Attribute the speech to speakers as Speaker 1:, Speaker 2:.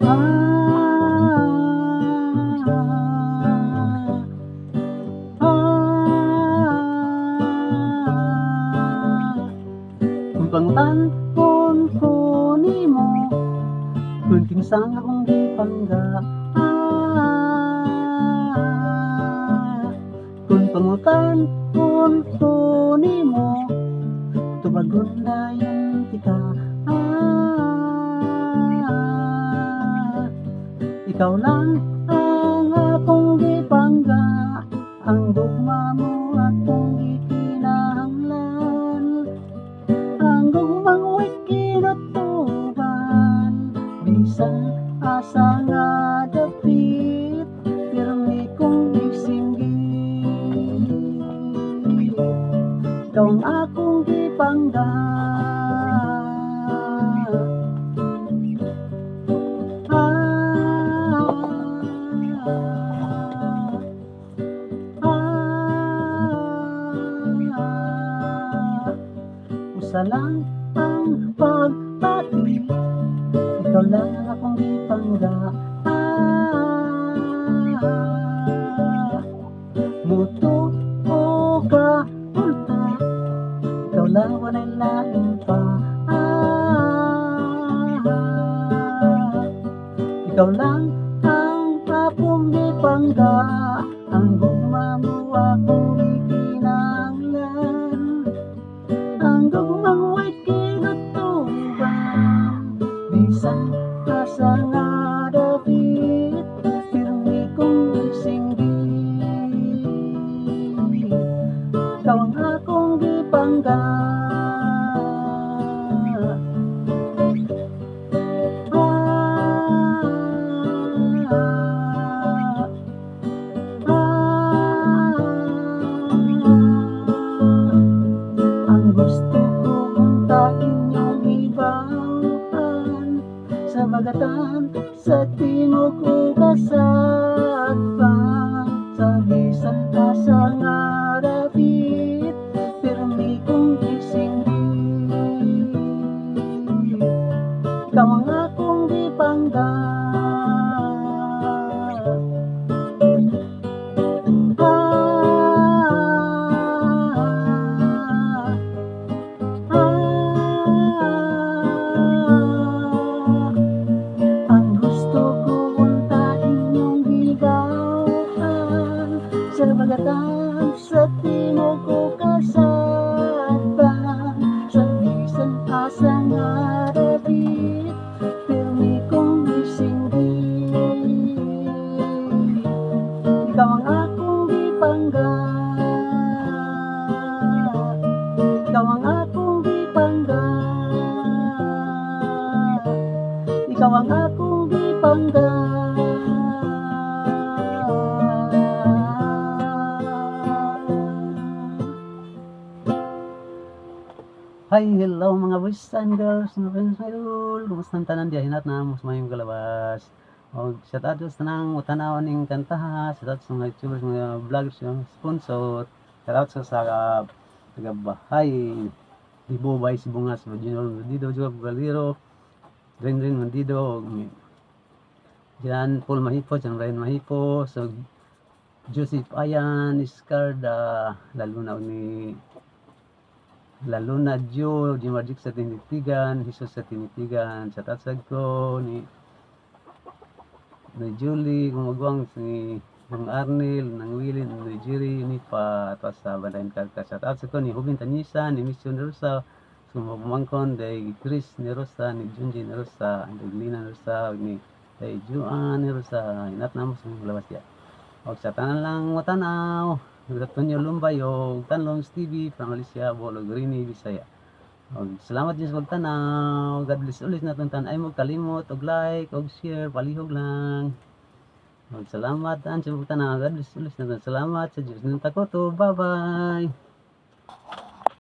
Speaker 1: Kung pangtanpon ko nimo, kunting sang akong gipangga. Kung pangutanpon ko nimo, tubagon dayon tika. Ikaw lang ang akong gipangga, ang gugma mo akong gikinahanglan, ang gugmang way kinutuban. Bisan asa nga dapit, pirmi kong isinggit. Ikaw ang akong gipangga. Usa lang ang pagpati, ikaw lang ang akong gipangga. Muto o kaulta, ikaw lang walay lain pa. Ikaw lang ang akong gipangga, ang gugma mo akong gikinahanglan, ang gugmang way kinutuban. Bisan asa nga dapit, pirmi kong isinggit. Ikaw ang akong gipangga. Ang gusto ko unta inyong ibahan, sa bagatan, sa timog o kasagpan, sa bisan asa nga dapit, pirmi kong isinggit. Ikaw ang akong gipangga. Ang gusto ko unta inyong higawan, sa bagatan, sa timog o kasagpan, sa bisan asa nga dapit, pirmi kong isinggit. Ikaw ang akong gipangga. Ikaw ang akong gipangga. Ikaw ang akong gipangga. Hi, hello mga boys and girls, mga friends, idol. Kumusta ang tanan diya? Hinat na mo sa mayong kalabas. O, shout out sa tanang utanaw ning kantaha, shout out sa mga youtubers, mga vloggers, yung sponsor. Shout out sa taga-bahay, Dibo Bay Sibungas, General Mandido, Joab Galero, Ren Mandido, Jan Paul Mahipo, Jan Ryan Mahipo, so Joseph Ayan, Iscarda, lalo na Joe, Jimarjik sa Tinitigan, Jesus sa Tinitigan, sa tatsag ko, ni Julie, kumagwang si ng Arnel, ng Willie, ng Jerry, ni pa, at sa Bandayan Karka, sa tatsag ko, ni Hubin Tanisa, ni Mission Rosa, sumabumangkon, day Chris ni Rosa, ni Junji ni Rosa, day Lina ni Rosa, ni day Juan ni Rosa, inat na mo sa mga labas yan. O sa tanan lang matanaw, Tonyo Lumbay o Tanlongs TV, Pangalisya, Bolog, Rini, Bisaya. O, salamat din sa pagtanaw. God bless ulit na tuntan. Ay mo kalimot, og like, og share, palihog lang. O, salamat sa pagtanaw. God bless ulit na tuntan. Salamat sa Diyos ng takoto. Bye-bye.